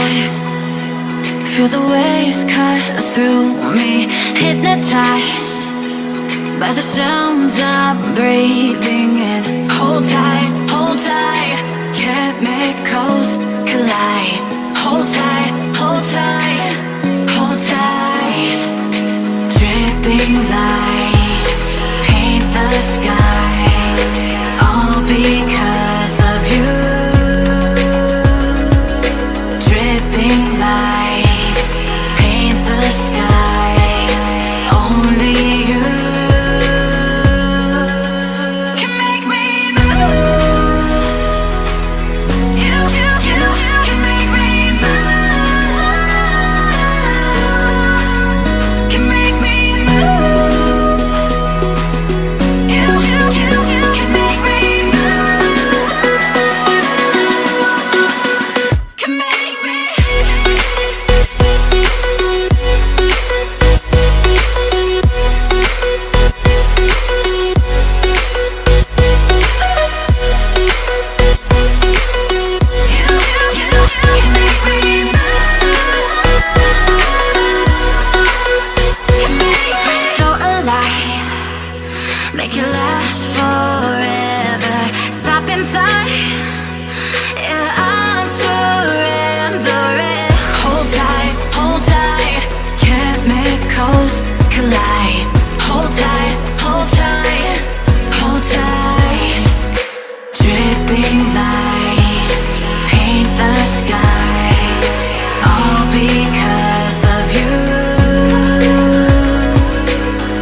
vibe. Feel the waves cut through me, hypnotized by the sounds I'm breathing in. Hold tight, chemicals collide. Hold tight, hold tight, hold tight. Dripping lights paint the skies, all because of you. Dripping lights paint the skies, only you can make me move. You can make me move. Can make me move. You can make me move. Can make me. So alive, make it last forever. Stop in time, yeah, I'm surrendering. Hold tight, chemicals collide. Hold tight, hold tight, hold tight. Dripping lights paint the skies, all because of you.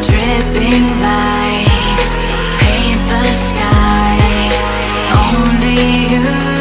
Dripping lights paint the skies, only you.